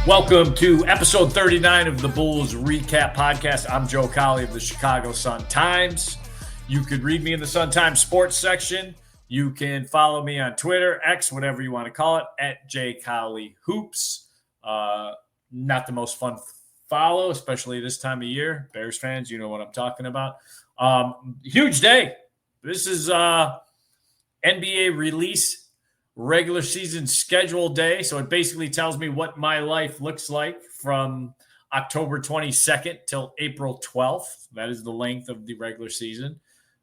Welcome to episode 39 of the Bulls REKAP Podcast. I'm Joe Colley of the Chicago Sun-Times. You could read me in the Sun-Times sports section. You can follow me on Twitter, X, whatever you want to call it, at JCowleyHoops. Not the most fun follow, especially this time of year. Bears fans, you know what I'm talking about. Huge day. This is NBA release regular season schedule day. So it basically tells me what my life looks like from October 22nd till April 12th. That is the length of the regular season,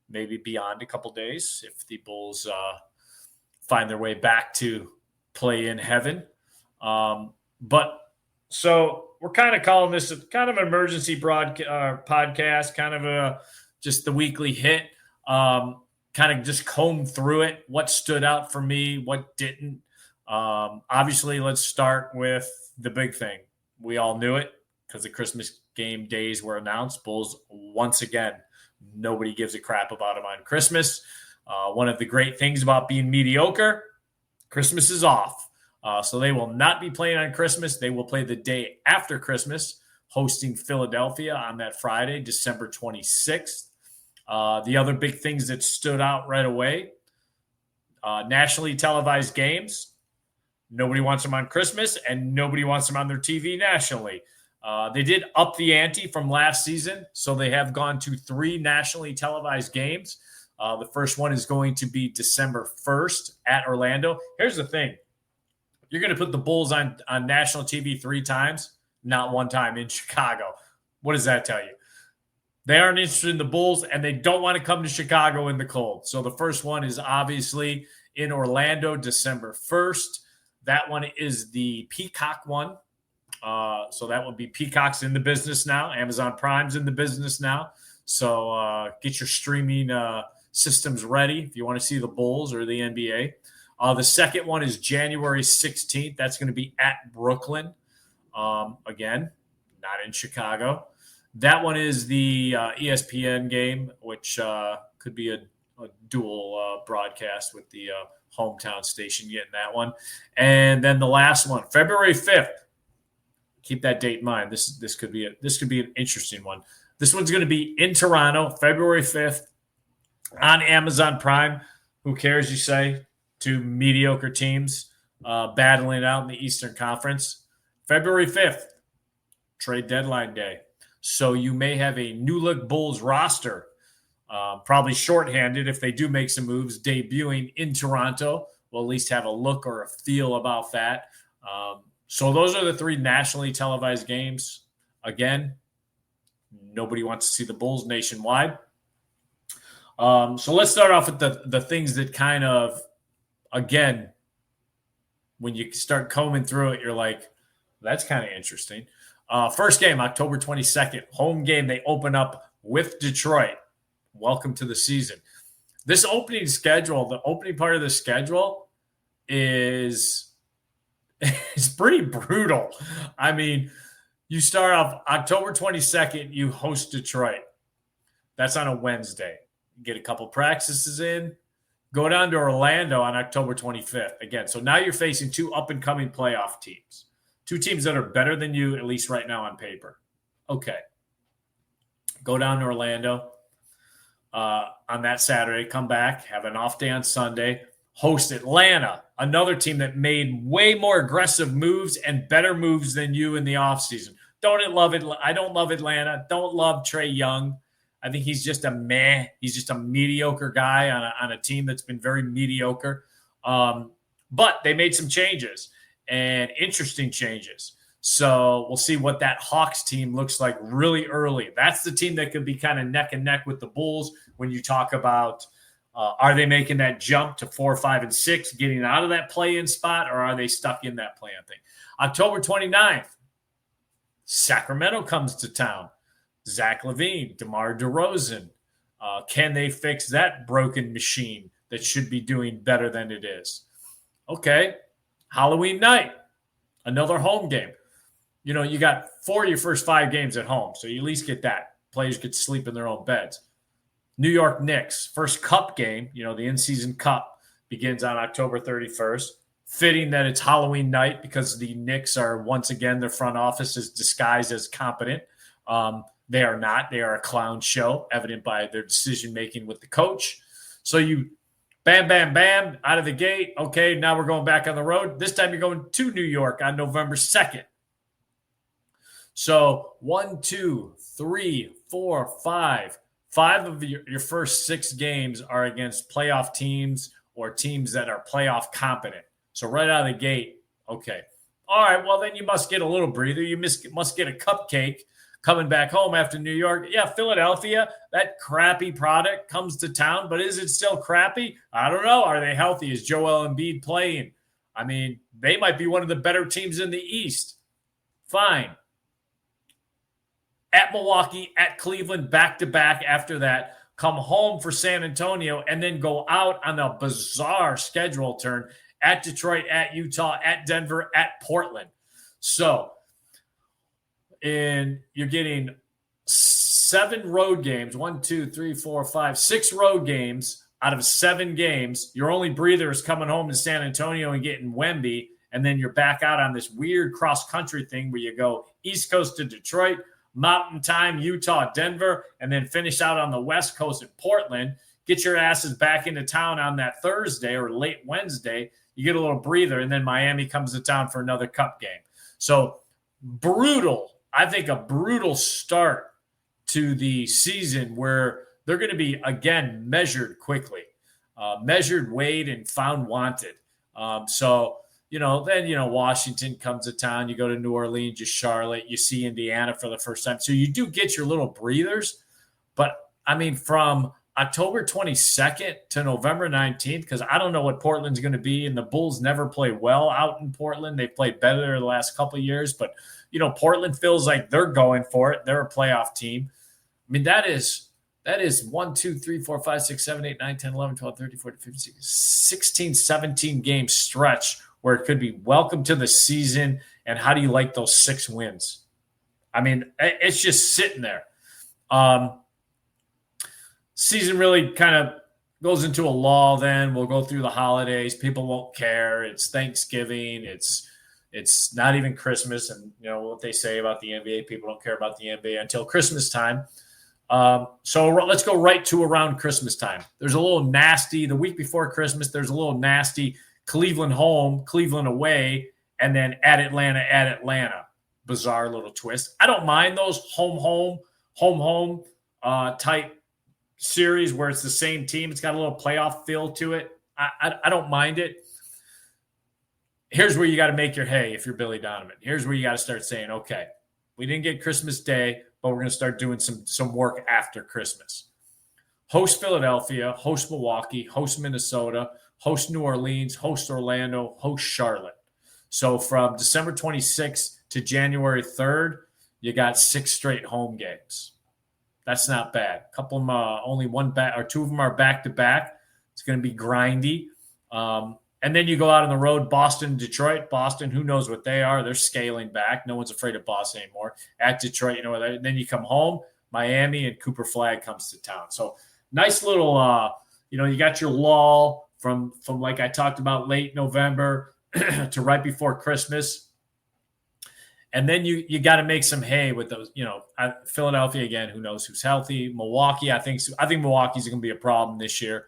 maybe beyond a couple days if the Bulls find their way back to play in heaven. But so we're kind of calling this kind of an emergency podcast, kind of just the weekly hit. Kind of just comb through it, what stood out for me, what didn't. Obviously, let's start with the big thing. We all knew it because the Christmas game days were announced. Bulls, once again, nobody gives a crap about them on Christmas. One of the great things about being mediocre, Christmas is off. So they will not be playing on Christmas. They will play the day after Christmas, hosting Philadelphia on that Friday, December 26th. The other big things that stood out right away, nationally televised games. Nobody wants them on Christmas, and nobody wants them on their TV nationally. They did up the ante from last season, so they have gone to 3 nationally televised games. The first one is going to be December 1st at Orlando. Here's the thing. You're going to put the Bulls on national TV 3 times, not 1 time in Chicago. What does that tell you? They aren't interested in the Bulls, and they don't want to come to Chicago in the cold. So the first one is obviously in Orlando, December 1st. That one is the Peacock one. So that would be Peacock's in the business now. Amazon Prime's in the business now. So get your streaming systems ready if you want to see the Bulls or the NBA. The second one is January 16th. That's going to be at Brooklyn. Again, not in Chicago. That one is the ESPN game, which could be a dual broadcast with the hometown station getting that one. And then the last one, February 5th. Keep that date in mind. This could be an interesting one. This one's going to be in Toronto, February 5th on Amazon Prime. Who cares, you say? 2 mediocre teams battling it out in the Eastern Conference. February 5th, trade deadline day. So you may have a new-look Bulls roster, probably shorthanded if they do make some moves, debuting in Toronto. We'll at least have a look or a feel about that. So those are the 3 nationally televised games. Again, nobody wants to see the Bulls nationwide. So let's start off with the things that kind of, again, when you start combing through it, you're like, that's kind of interesting. First game, October 22nd, home game. They open up with Detroit. Welcome to the season. This opening schedule, the opening part of the schedule is pretty brutal. I mean, you start off October 22nd, you host Detroit. That's on a Wednesday. Get a couple practices in. Go down to Orlando on October 25th. Again, so now you're facing 2 up-and-coming playoff teams. 2 teams that are better than you, at least right now on paper. Okay. Go down to Orlando on that Saturday. Come back. Have an off day on Sunday. Host Atlanta, another team that made way more aggressive moves and better moves than you in the offseason. Don't love it. I don't love Atlanta. Don't love Trae Young. I think he's just a meh. He's just a mediocre guy on a team that's been very mediocre. But they made some changes. And interesting changes. So we'll see what that Hawks team looks like really early. That's the team that could be kind of neck and neck with the Bulls when you talk about are they making that jump to 4, 5, and 6, getting out of that play-in spot, or are they stuck in that play-in thing? October 29th, Sacramento comes to town. Zach LaVine, DeMar DeRozan. Can they fix that broken machine that should be doing better than it is? Okay. Halloween night, another home game. You know, you got 4 of your first 5 games at home, so you at least get that. Players get to sleep in their own beds. New York Knicks, first cup game, the in-season cup begins on October 31st. Fitting that it's Halloween night because the Knicks are, once again, their front office is disguised as competent. They are not. They are a clown show, evident by their decision-making with the coach. So you bam, bam, bam, out of the gate. Okay, now we're going back on the road. This time you're going to New York on November 2nd. So 1, 2, 3, 4, 5. 5 of your first 6 games are against playoff teams or teams that are playoff competent. So right out of the gate, okay. All right, well, then you must get a little breather. You must get a cupcake coming back home after New York. Yeah, Philadelphia, that crappy product comes to town, but is it still crappy? I don't know. Are they healthy? Is Joel Embiid playing? I mean, they might be one of the better teams in the East. Fine. At Milwaukee, at Cleveland, back-to-back after that. Come home for San Antonio, and then go out on a bizarre schedule turn at Detroit, at Utah, at Denver, at Portland. So, and you're getting 7 road games, 1, 2, 3, 4, 5, 6 road games out of 7 games. Your only breather is coming home to San Antonio and getting Wemby, and then you're back out on this weird cross-country thing where you go East Coast to Detroit, Mountain Time, Utah, Denver, and then finish out on the West Coast at Portland. Get your asses back into town on that Thursday or late Wednesday. You get a little breather, and then Miami comes to town for another cup game. So brutal. I think a brutal start to the season where they're going to be, again, measured quickly. Measured, weighed, and found wanted. Then Washington comes to town. You go to New Orleans, you Charlotte, you see Indiana for the first time. So you do get your little breathers. But, I mean, from October 22nd to November 19th, because I don't know what Portland's going to be, and the Bulls never play well out in Portland. They played better the last couple of years. But, Portland feels like they're going for it. They're a playoff team. I mean, that is 1, 2, 3, 4, 5, 6, 7, 8, 9, 10, 11, 12, 13, 14, 15, 16, 17 game stretch where it could be welcome to the season, and how do you like those 6 wins? I mean, it's just sitting there. Season really kind of goes into a lull then. We'll go through the holidays. People won't care. It's Thanksgiving. It's not even Christmas. And, what they say about the NBA, people don't care about the NBA until Christmas time. So let's go right to around Christmas time. There's a little nasty, the week before Christmas, there's a little nasty Cleveland home, Cleveland away, and then at Atlanta. Bizarre little twist. I don't mind those home type series where it's the same team. It's got a little playoff feel to it. I don't mind it. Here's where you got to make your hay if you're Billy Donovan. Here's where you got to start saying, okay, we didn't get Christmas Day, but we're going to start doing some work after Christmas. Host Philadelphia, host Milwaukee, host Minnesota, host New Orleans, host Orlando, host Charlotte. So from December 26th to January 3rd, you got 6 straight home games. That's not bad. A couple of them, only 2 of them are back-to-back. It's going to be grindy. And then you go out on the road, Boston, Detroit. Boston, who knows what they are? They're scaling back. No one's afraid of Boston anymore. At Detroit, then you come home, Miami, and Cooper Flag comes to town. So nice little, you got your lull from like I talked about, late November to right before Christmas. And then you got to make some hay with those, Philadelphia, again, who knows who's healthy. Milwaukee, I think Milwaukee's going to be a problem this year.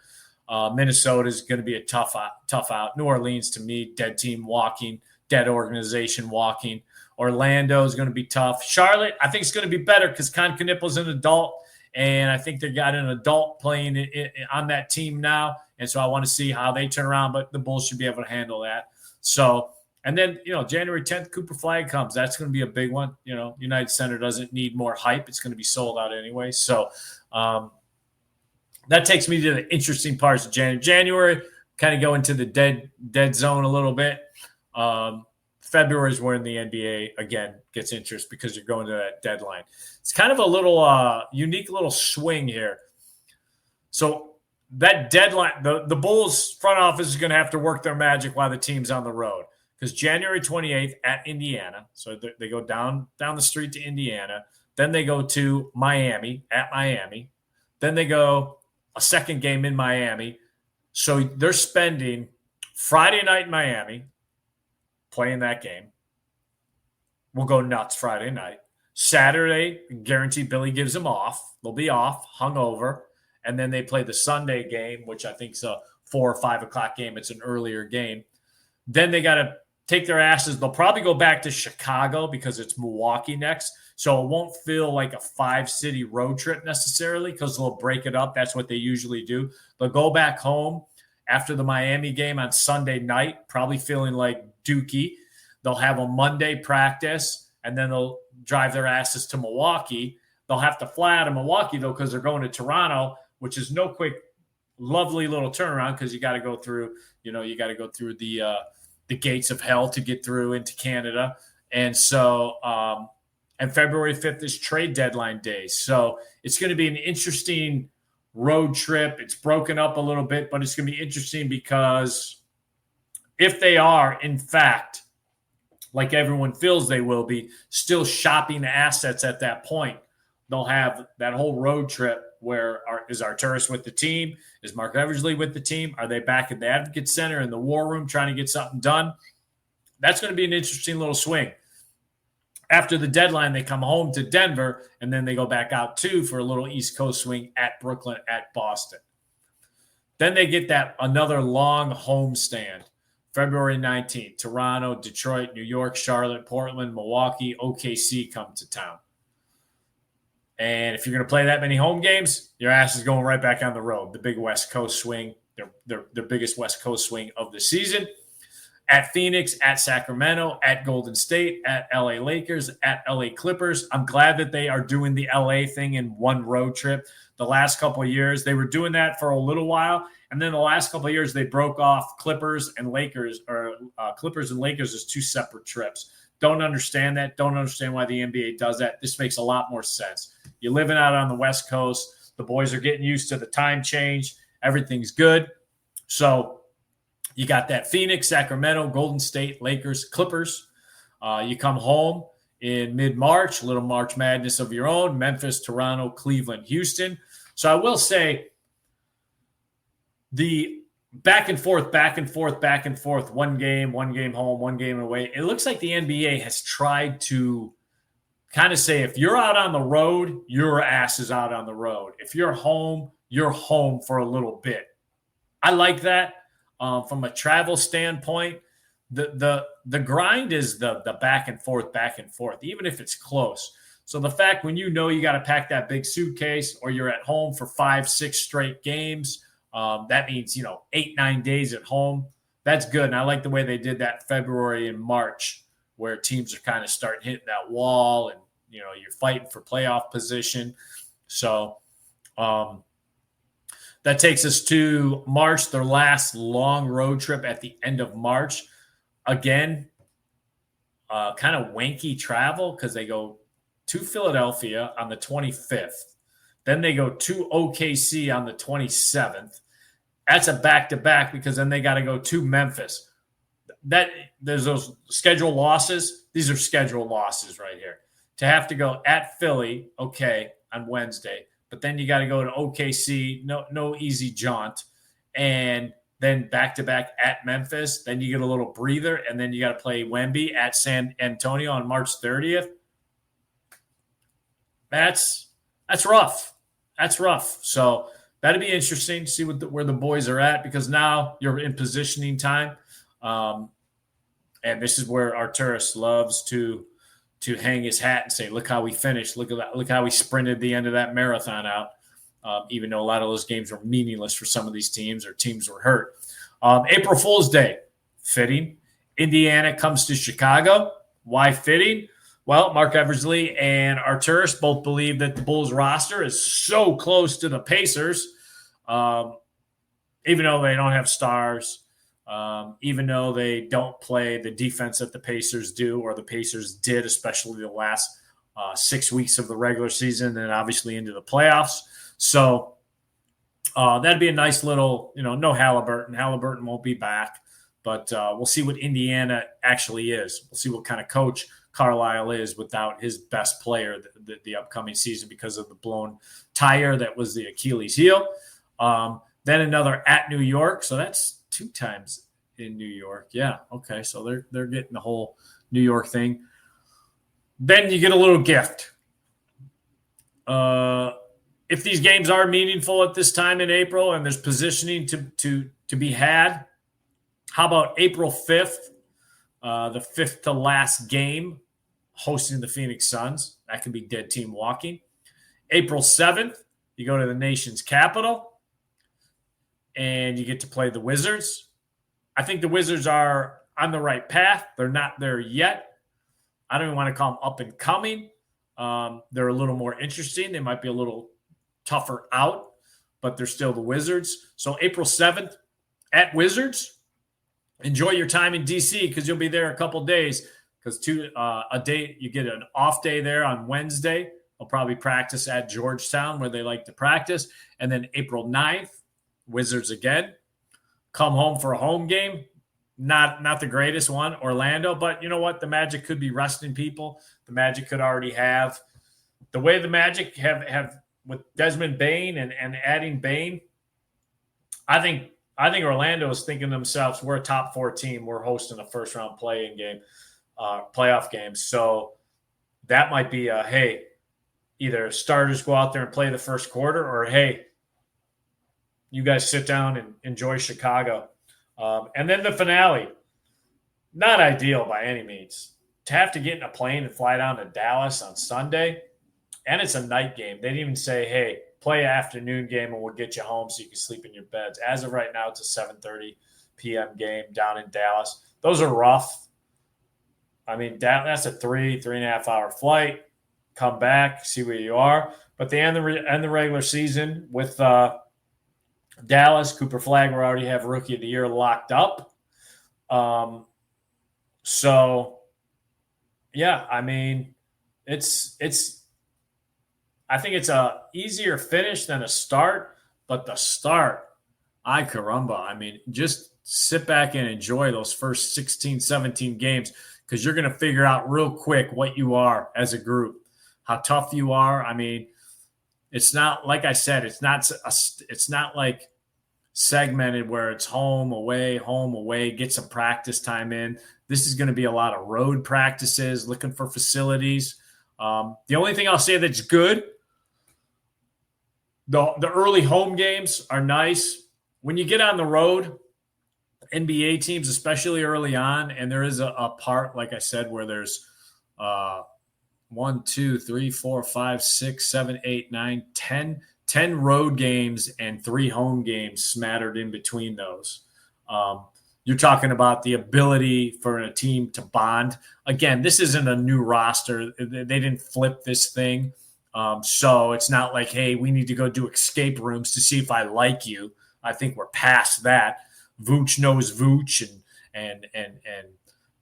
Minnesota is going to be a tough out. New Orleans, to me, dead team walking, dead organization walking. Orlando is going to be tough. Charlotte, I think it's going to be better because Concanipple's an adult, and I think they got an adult playing on that team now. And so I want to see how they turn around, but the Bulls should be able to handle that. So, and then, January 10th, Cooper Flag comes. That's going to be a big one. United Center doesn't need more hype. It's going to be sold out anyway. So, that takes me to the interesting parts of January. January, kind of go into the dead zone a little bit. February is when the NBA, again, gets interest because you're going to that deadline. It's kind of a little unique little swing here. So that deadline, the Bulls front office is going to have to work their magic while the team's on the road. Because January 28th at Indiana, so they go down the street to Indiana. Then they go to Miami, at Miami. Then they go a second game in Miami. So they're spending Friday night in Miami, playing that game. We'll go nuts Friday night. Saturday, guaranteed Billy gives them off. They'll be off, hungover. And then they play the Sunday game, which I think is a 4 or 5 o'clock game. It's an earlier game. Then they got to take their asses. They'll probably go back to Chicago because it's Milwaukee next. So it won't feel like a 5-city road trip necessarily because they'll break it up. That's what they usually do. They'll go back home after the Miami game on Sunday night, probably feeling like Dookie. They'll have a Monday practice, and then they'll drive their asses to Milwaukee. They'll have to fly out of Milwaukee, though, because they're going to Toronto, which is no quick, lovely little turnaround because you got to go through, the gates of hell to get through into Canada. And so, and February 5th is trade deadline day. So it's going to be an interesting road trip. It's broken up a little bit, but it's going to be interesting because if they are, in fact, like everyone feels they will be, still shopping assets at that point, they'll have that whole road trip where is Arturas with the team? Is Mark Eversley with the team? Are they back at the Advocate Center in the war room trying to get something done? That's going to be an interesting little swing. After the deadline, they come home to Denver, and then they go back out too for a little East Coast swing at Brooklyn, at Boston. Then they get another long homestand. February 19th, Toronto, Detroit, New York, Charlotte, Portland, Milwaukee, OKC come to town. And if you're going to play that many home games, your ass is going right back on the road. The big West Coast swing, their biggest West Coast swing of the season. At Phoenix, at Sacramento, at Golden State, at LA Lakers, at LA Clippers. I'm glad that they are doing the LA thing in one road trip. The last couple of years, they were doing that for a little while. And then the last couple of years, they broke off Clippers and Lakers as two separate trips. Don't understand that. Don't understand why the NBA does that. This makes a lot more sense. You're living out on the West Coast. The boys are getting used to the time change. Everything's good. So you got that Phoenix, Sacramento, Golden State, Lakers, Clippers. You come home in mid-March, a little March Madness of your own, Memphis, Toronto, Cleveland, Houston. So I will say the back and forth, one game home, one game away. It looks like the NBA has tried to kind of say, if you're out on the road, your ass is out on the road. If you're home for a little bit. I like that. From a travel standpoint, the grind is the back and forth, even if it's close. So the fact when you got to pack that big suitcase or you're at home for 5-6 straight games, that means, 8-9 days at home. That's good. And I like the way they did that February and March, where teams are kind of starting hitting that wall and, you're fighting for playoff position. So that takes us to March, their last long road trip at the end of March. Again, kind of wanky travel because they go to Philadelphia on the 25th. Then they go to OKC on the 27th. That's a back-to-back because then they got to go to Memphis. There's those schedule losses. These are schedule losses right here. To have to go at Philly, okay, on Wednesday, but then you got to go to OKC, no easy jaunt, and then back-to-back at Memphis. Then you get a little breather, and then you got to play Wemby at San Antonio on March 30th. That's rough. That's rough. So that'd be interesting to see where the boys are at because now you're in positioning time. And this is where Arturas loves to hang his hat and say, look how we finished. Look how we sprinted the end of that marathon out, even though a lot of those games were meaningless for some of these teams or teams were hurt. April Fool's Day, fitting. Indiana comes to Chicago. Why fitting? Well, Mark Eversley and Arturas both believe that the Bulls roster is so close to the Pacers, even though they don't have stars, even though they don't play the defense that the Pacers do or the Pacers did, especially the last 6 weeks of the regular season and obviously into the playoffs. So that'd be a nice little, no Halliburton. Halliburton won't be back, but we'll see what Indiana actually is. We'll see what kind of coach Carlisle is without his best player the upcoming season because of the blown tire that was the Achilles heel. Then another at New York. So that's 2 times in New York. Yeah, okay. So they're getting the whole New York thing. Then you get a little gift. If these games are meaningful at this time in April and there's positioning to be had, how about April 5th, the fifth to last game, hosting the Phoenix Suns? That could be dead team walking. April 7th, you go to the nation's capital and you get to play the Wizards. I think the Wizards are on the right path. They're not there yet. I don't even want to call them up and coming. They're a little more interesting. They might be a little tougher out, but they're still the Wizards. So April 7th at Wizards. Enjoy your time in DC because you'll be there a couple days. Because a day you get an off day there on Wednesday. I'll probably practice at Georgetown where they like to practice. And then April 9th, Wizards again. Come home for a home game. Not the greatest one, Orlando. But you know what? The Magic could be resting people. The Magic could already have the way the Magic have with Desmond Bane and adding Bane. I think Orlando is thinking to themselves, we're a top 4 team. We're hosting a first round playoff game. So that might be hey, either starters go out there and play the first quarter, or hey, you guys sit down and enjoy Chicago. And then the finale, not ideal by any means. To have to get in a plane and fly down to Dallas on Sunday, and it's a night game. They didn't even say, hey, play an afternoon game and we'll get you home so you can sleep in your beds. As of right now, it's a 7:30 p.m. game down in Dallas. Those are rough. I mean, that's a 3.5 hour flight. Come back, see where you are. But they end the regular season with Dallas. Cooper Flagler already have Rookie of the Year locked up. So, yeah, I mean, I think it's a easier finish than a start, but the start, ay caramba. I mean, just sit back and enjoy those first 16, 17 games because you're going to figure out real quick what you are as a group, how tough you are. I mean, it's not, like I said, it's not like segmented where it's home, away, get some practice time in. This is going to be a lot of road practices, looking for facilities. The only thing I'll say that's good, the early home games are nice. When you get on the road, NBA teams, especially early on, and there is a part, like I said, where there's 1, 2, 3, 4, 5, 6, 7, 8, 9, 10 road games and 3 home games smattered in between those. You're talking about the ability for a team to bond. Again, this isn't a new roster. They didn't flip this thing. So it's not like, hey, we need to go do escape rooms to see if I like you. I think we're past that. Vooch knows Vooch and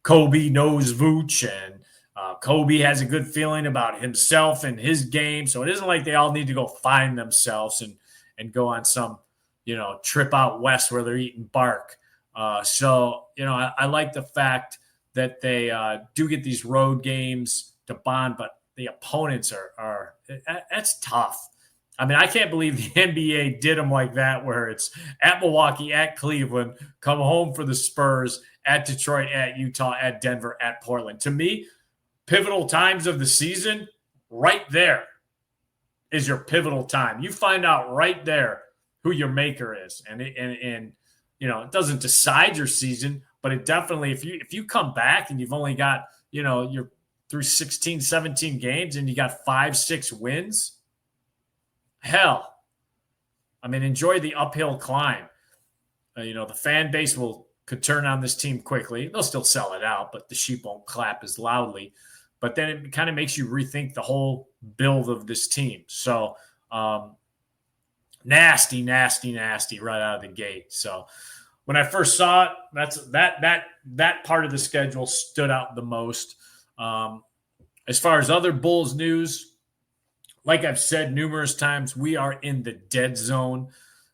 Kobe knows Vooch, and Kobe has a good feeling about himself and his game. So it isn't like they all need to go find themselves and go on some, trip out west where they're eating bark. So I like the fact that they do get these road games to bond, but the opponents are that's tough. I mean, I can't believe the NBA did them like that, where it's at Milwaukee, at Cleveland, come home for the Spurs, at Detroit, at Utah, at Denver, at Portland. To me, pivotal times of the season, right there is your pivotal time. You find out right there who your maker is. And it doesn't decide your season, but it definitely, if you come back and you've only got, you're through 16, 17 games and you got 5, 6 wins, hell, I mean, enjoy the uphill climb. The fan base could turn on this team quickly. They'll still sell it out, but the sheep won't clap as loudly. But then it kind of makes you rethink the whole build of this team. So nasty right out of the gate. So when I first saw it, that part of the schedule stood out the most. As far as other Bulls news, like I've said numerous times, we are in the dead zone.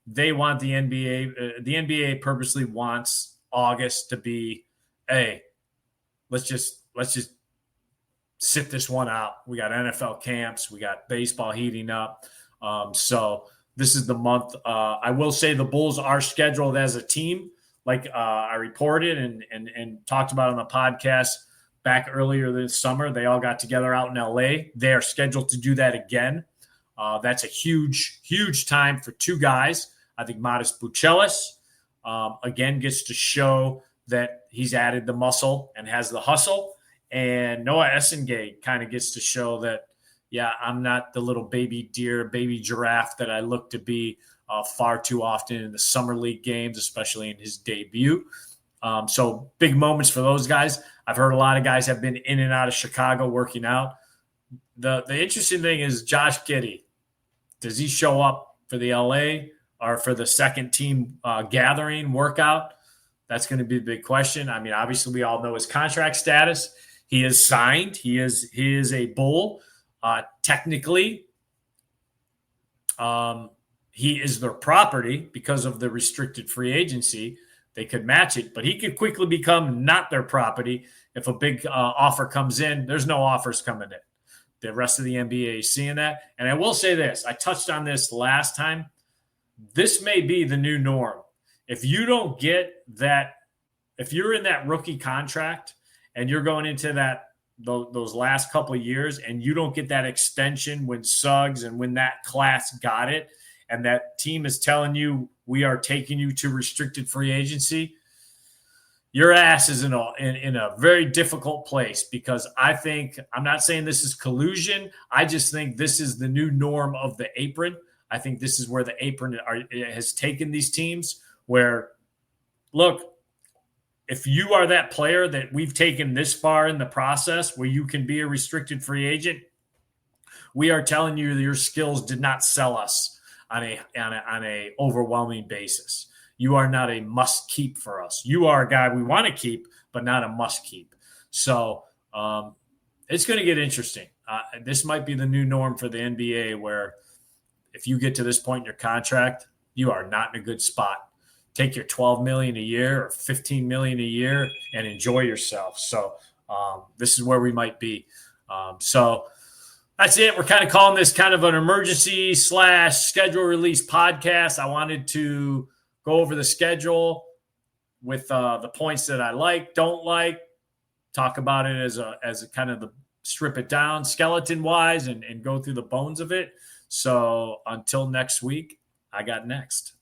They want the NBA. The NBA purposely wants August to be, hey, let's just sit this one out. We got NFL camps. We got baseball heating up. So this is the month. I will say the Bulls are scheduled as a team like I reported and talked about on the podcast back earlier this summer. They all got together out in LA. They are scheduled to do that again. That's a huge time for two guys. I think Modest Buchelis, again, gets to show that he's added the muscle and has the hustle. And Noah Essengate kind of gets to show that, yeah, I'm not the little baby deer, baby giraffe that I look to be far too often in the summer league games, especially in his debut. So big moments for those guys. I've heard a lot of guys have been in and out of Chicago working out. The interesting thing is Josh Giddey. Does he show up for the LA or for the second team gathering workout? That's going to be the big question. I mean, obviously we all know his contract status. He is signed. He is a Bull. Technically, he is their property because of the restricted free agency. They could match it, but he could quickly become not their property if a big offer comes in. There's no offers coming in. The rest of the NBA is seeing that. And I will say this. I touched on this last time. This may be the new norm. If you don't get that, if you're in that rookie contract and you're going into those last couple of years and you don't get that extension when Suggs and when that class got it, and that team is telling you we are taking you to restricted free agency, your ass is in a very difficult place, because I'm not saying this is collusion. I just think this is the new norm of the apron. I think this is where the apron has taken these teams where, look, if you are that player that we've taken this far in the process where you can be a restricted free agent, we are telling you that your skills did not sell us on a overwhelming basis. You are not a must keep for us. You are a guy we want to keep, but not a must keep. So it's going to get interesting. This might be the new norm for the NBA, where if you get to this point in your contract, you are not in a good spot. Take your $12 million a year or $15 million a year and enjoy yourself. So this is where we might be. So that's it. We're kind of calling this kind of an emergency / schedule release podcast. I wanted to go over the schedule with the points that I like, don't like, talk about it as a kind of the strip it down skeleton wise and go through the bones of it. So until next week, I got next.